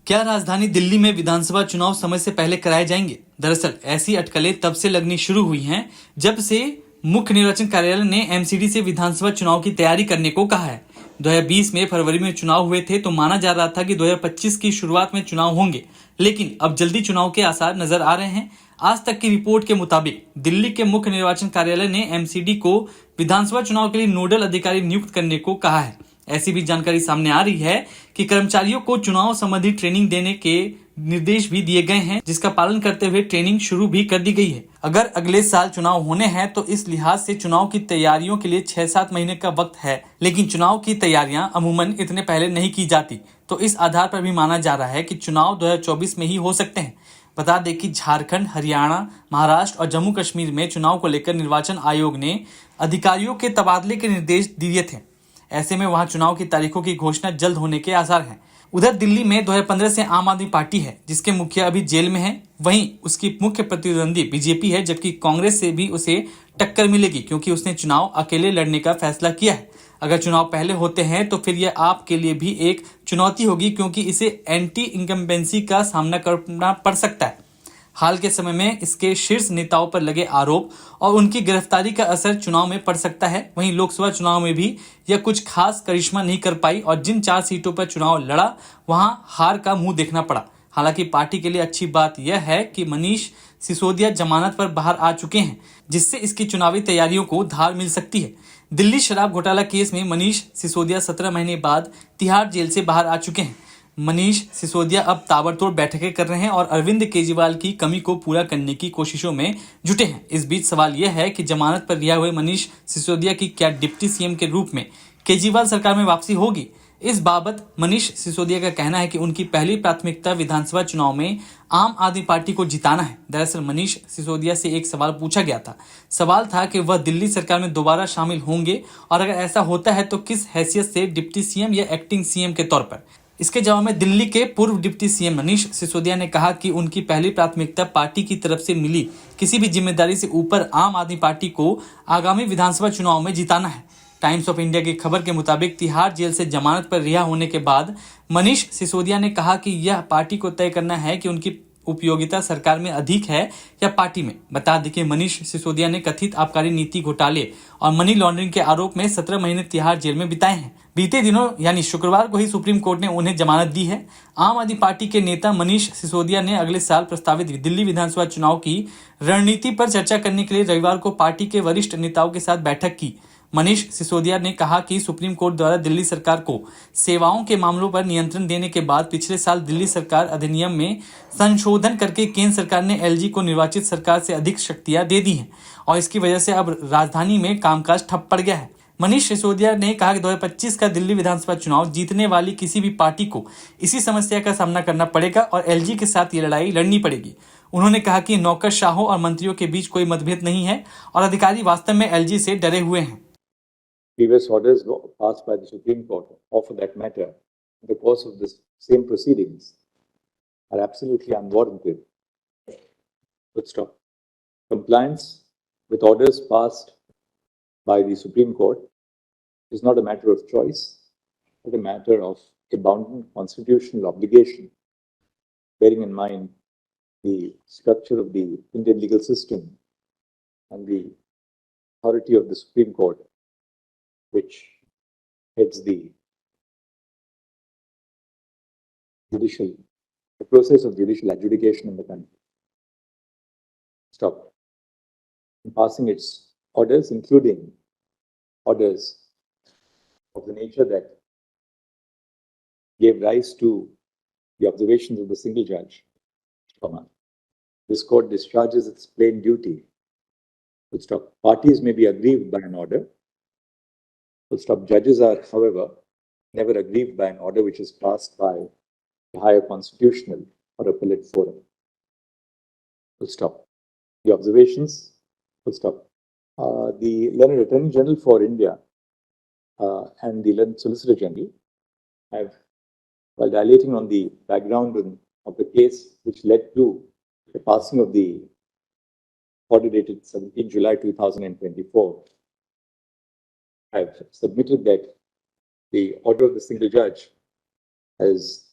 क्या राजधानी दिल्ली में विधानसभा चुनाव समय से पहले कराए जाएंगे? दरअसल ऐसी अटकलें तब से लगनी शुरू हुई हैं जब से मुख्य निर्वाचन कार्यालय ने एमसीडी से विधानसभा चुनाव की तैयारी करने को कहा है। 2020 में फरवरी में चुनाव हुए थे तो माना जा रहा था कि 2025 की शुरुआत में चुनाव होंगे, लेकिन अब जल्दी चुनाव के आसार नजर आ रहे हैं। आज तक की रिपोर्ट के मुताबिक दिल्ली के मुख्य निर्वाचन कार्यालय ने एमसीडी को विधानसभा चुनाव के लिए नोडल अधिकारी नियुक्त करने को कहा है। ऐसी भी जानकारी सामने आ रही है कि कर्मचारियों को चुनाव संबंधी ट्रेनिंग देने के निर्देश भी दिए गए हैं, जिसका पालन करते हुए ट्रेनिंग शुरू भी कर दी गई है। अगर अगले साल चुनाव होने हैं तो इस लिहाज से चुनाव की तैयारियों के लिए 6-7 महीने का वक्त है, लेकिन चुनाव की तैयारियां अमूमन इतने पहले नहीं की जाती, तो इस आधार पर भी माना जा रहा है कि चुनाव 2024 में ही हो सकते हैं। बता दें कि झारखंड, हरियाणा, महाराष्ट्र और जम्मू कश्मीर में चुनाव को लेकर निर्वाचन आयोग ने अधिकारियों के तबादले के निर्देश दिए थे। ऐसे में वहां चुनाव की तारीखों की घोषणा जल्द होने के आसार हैं। उधर दिल्ली में 2015 से आम आदमी पार्टी है, जिसके मुखिया अभी जेल में है। वहीं उसकी मुख्य प्रतिद्वंदी बीजेपी है, जबकि कांग्रेस से भी उसे टक्कर मिलेगी, क्योंकि उसने चुनाव अकेले लड़ने का फैसला किया है। अगर चुनाव पहले होते हैं तो फिर यह आप के लिए भी एक चुनौती होगी, क्योंकि इसे एंटी इनकम्बेंसी का सामना करना पड़ सकता है। हाल के समय में इसके शीर्ष नेताओं पर लगे आरोप और उनकी गिरफ्तारी का असर चुनाव में पड़ सकता है। वहीं लोकसभा चुनाव में भी यह कुछ खास करिश्मा नहीं कर पाई और जिन 4 सीटों पर चुनाव लड़ा वहां हार का मुंह देखना पड़ा। हालांकि पार्टी के लिए अच्छी बात यह है कि मनीष सिसोदिया जमानत पर बाहर आ चुके हैं, जिससे इसकी चुनावी तैयारियों को धार मिल सकती है। दिल्ली शराब घोटाला केस में मनीष सिसोदिया 17 महीने बाद तिहाड़ जेल से बाहर आ चुके हैं। मनीष सिसोदिया अब ताबड़तोड़ बैठकें कर रहे हैं और अरविंद केजरीवाल की कमी को पूरा करने की कोशिशों में जुटे हैं। इस बीच सवाल यह है कि जमानत पर रिहा हुए मनीष सिसोदिया की क्या डिप्टी सीएम के रूप में केजरीवाल सरकार में वापसी होगी? इस बाबत मनीष सिसोदिया का कहना है कि उनकी पहली प्राथमिकता विधानसभा चुनाव में आम आदमी पार्टी को जिताना है। दरअसल मनीष सिसोदिया से एक सवाल पूछा गया था। सवाल था कि वह दिल्ली सरकार में दोबारा शामिल होंगे और अगर ऐसा होता है तो किस हैसियत से, डिप्टी सीएम या एक्टिंग सीएम के तौर पर। इसके जवाब में दिल्ली के पूर्व डिप्टी सीएम मनीष सिसोदिया ने कहा कि उनकी पहली प्राथमिकता पार्टी की तरफ से मिली किसी भी जिम्मेदारी से ऊपर आम आदमी पार्टी को आगामी विधानसभा चुनाव में जिताना है। टाइम्स ऑफ इंडिया की खबर के मुताबिक तिहाड़ जेल से जमानत पर रिहा होने के बाद मनीष सिसोदिया ने कहा कि यह पार्टी को तय करना है कि उनकी उपयोगिता सरकार में अधिक है या पार्टी में। बता दें कि मनीष सिसोदिया ने कथित आबकारी नीति घोटाले और मनी लॉन्ड्रिंग के आरोप में 17 महीने तिहाड़ जेल में बिताए हैं। बीते दिनों यानी शुक्रवार को ही सुप्रीम कोर्ट ने उन्हें जमानत दी है। आम आदमी पार्टी के नेता मनीष सिसोदिया ने अगले साल प्रस्तावित दिल्ली विधानसभा चुनाव की रणनीति पर चर्चा करने के लिए रविवार को पार्टी के वरिष्ठ नेताओं के साथ बैठक की। मनीष सिसोदिया ने कहा कि सुप्रीम कोर्ट द्वारा दिल्ली सरकार को सेवाओं के मामलों पर नियंत्रण देने के बाद पिछले साल दिल्ली सरकार अधिनियम में संशोधन करके केंद्र सरकार ने एलजी को निर्वाचित सरकार से अधिक शक्तियां दे दी हैं और इसकी वजह से अब राजधानी में कामकाज ठप पड़ गया है। मनीष सिसोदिया ने कहा कि 2025 का दिल्ली विधानसभा चुनाव जीतने वाली किसी भी पार्टी को इसी समस्या का सामना करना पड़ेगा और एलजी के साथ ये लड़ाई लड़नी पड़ेगी। उन्होंने कहा कि नौकरशाहों और मंत्रियों के बीच कोई मतभेद नहीं है और अधिकारी वास्तव में एलजी से डरे हुए हैं। Previous orders passed by the Supreme Court, or for that matter, in the course of the same proceedings, are absolutely unwarranted. But stop. Compliance with orders passed by the Supreme Court is not a matter of choice, but a matter of a bounden constitutional obligation, bearing in mind the structure of the Indian legal system and the authority of the Supreme Court, which heads the process of judicial adjudication in the country. Stop. In passing its orders, including orders of the nature that gave rise to the observations of the single judge, this court discharges its plain duty. Stop. Parties may be aggrieved by an order. Stop. Judges are, however, never aggrieved by an order which is passed by a higher constitutional or appellate forum. Stop. The observations. Stop. The learned Attorney General for India and the learned Solicitor General have, while dilating on the background of the case which led to the passing of the order dated 17 July 2024, have submitted that the order of the single judge has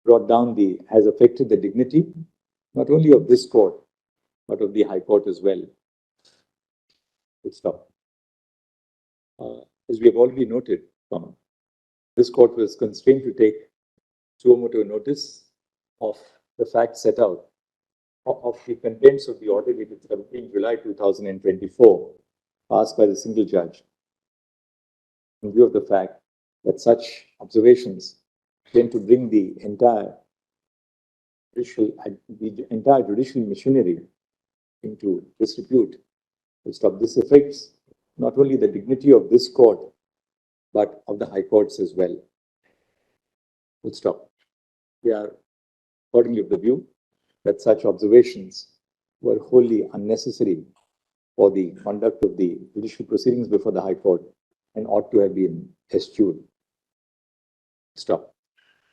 has affected the dignity not only of this court but of the High Court as well. Full stop. As we have already noted, this court was constrained to take suo motu notice of the facts set out of the contents of the order dated 17 July 2024, passed by the single judge, in view of the fact that such observations tend to bring the entire judicial machinery into disrepute. This affects not only the dignity of this court, but of the High Courts as well. Full stop. We are accordingly of the view that such observations were wholly unnecessary for the conduct of the judicial proceedings before the High Court and ought to have been eschewed. Stop.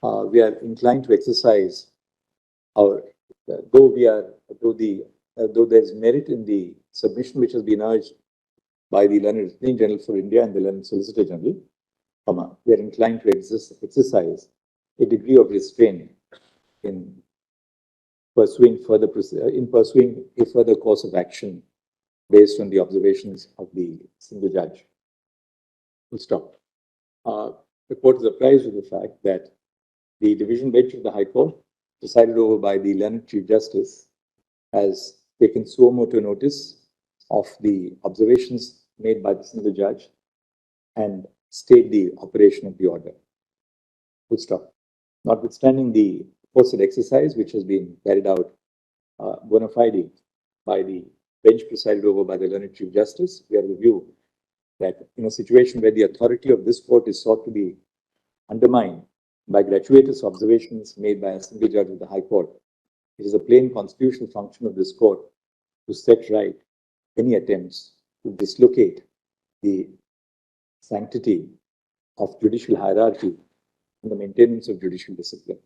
We are inclined to exercise our, though there's merit in the submission which has been urged by the Learned Attorney General for India and the Learned Solicitor General, we are inclined to exercise a degree of restraint in pursuing a further course of action based on the observations of the single judge. Full stop. The court is apprised of the fact that the division bench of the High Court, presided over by the Learned Chief Justice, has taken suo motu notice of the observations made by the single judge and stayed the operation of the order. Full stop. Notwithstanding the forced exercise which has been carried out bona fide by the bench presided over by the Learned Chief Justice, we are of the view that in a situation where the authority of this court is sought to be undermined by gratuitous observations made by a single judge of the High Court, it is a plain constitutional function of this court to set right any attempts to dislocate the sanctity of judicial hierarchy and the maintenance of judicial discipline.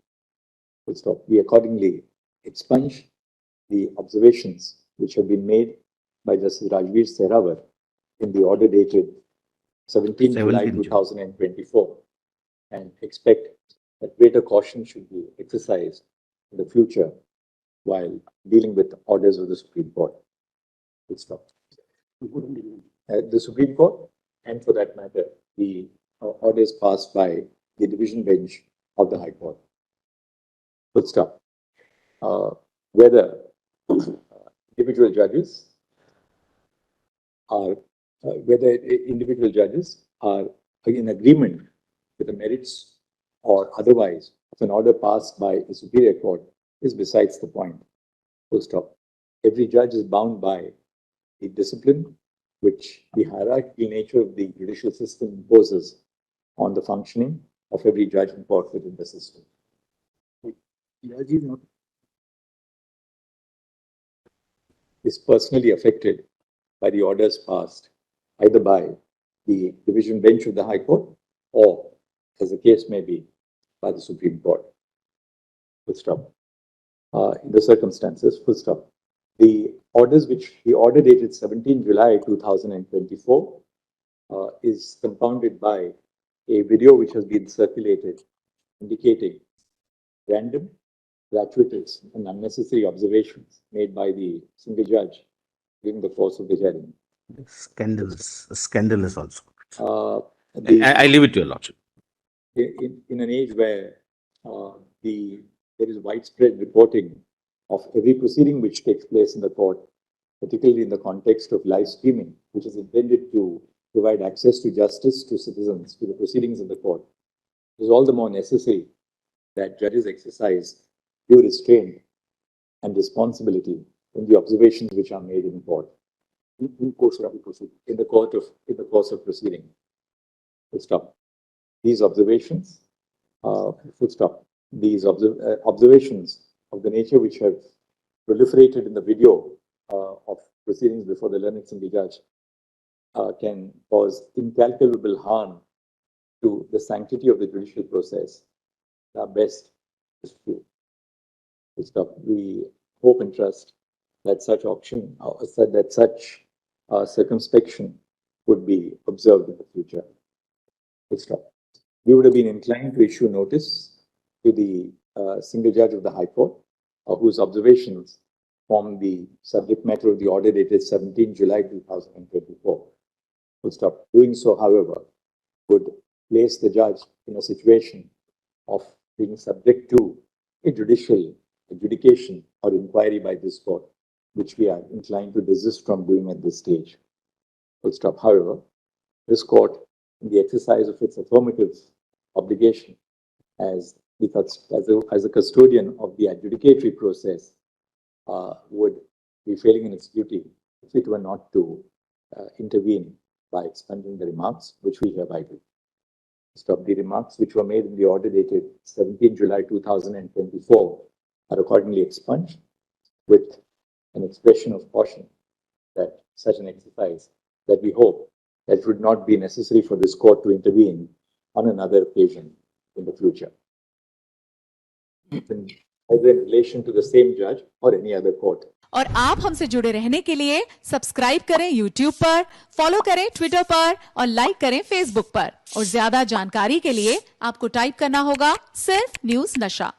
Full stop. We accordingly expunge the observations which have been made by Justice Rajveer Sehrawat in the order dated 17 July 2024 and expect that greater caution should be exercised in the future while dealing with orders of the Supreme Court. Full stop. The Supreme Court, and for that matter, the orders passed by the division bench of the High Court. Full stop. Whether individual judges are in agreement with the merits or otherwise of an order passed by a superior court is besides the point. Full stop. Every judge is bound by the discipline which the hierarchical nature of the judicial system imposes on the functioning of every judge and court within the system. Is personally affected by the orders passed either by the division bench of the High Court or, as the case may be, by the Supreme Court. Full stop. In the circumstances, full stop. The order dated 17 July 2024 is compounded by a video which has been circulated indicating random, gratuitous and unnecessary observations made by the single judge during the course of the hearing. Scandalous also. I leave it to your lordship. In an age where there is widespread reporting of every proceeding which takes place in the court, particularly in the context of live streaming, which is intended to provide access to justice to citizens, to the proceedings in the court, it is all the more necessary that judges exercise due restraint and responsibility in the observations which are made in court, in the course of proceeding. Full stop. These observations, full stop. These observations of the nature which have proliferated in the video of proceedings before the learned single judge can cause incalculable harm to the sanctity of the judicial process. Best is to stop. We hope and trust that such circumspection would be observed in the future. Full stop. We would have been inclined to issue notice to the single judge of the High Court, whose observations form the subject matter of the order dated 17 July 2024. Full stop. Doing so, however, would place the judge in a situation of being subject to a judicial adjudication or inquiry by this court, which we are inclined to desist from doing at this stage. Full stop. However, this court, in the exercise of its affirmative obligation as a custodian of the adjudicatory process, would be failing in its duty if it were not to intervene by expunging the remarks which we hereby do. Stop. The remarks which were made in the order dated 17 July 2024 are accordingly expunged with an expression of caution that such an exercise, that we hope that it would not be necessary for this court to intervene on another occasion in the future, either in relation to the same judge or any other court. और आप हमसे जुड़े रहने के लिए subscribe करें YouTube पर, follow करें Twitter पर और लाइक करें Facebook पर। और ज्यादा जानकारी के लिए आपको टाइप करना होगा सिर्फ न्यूज़ नशा।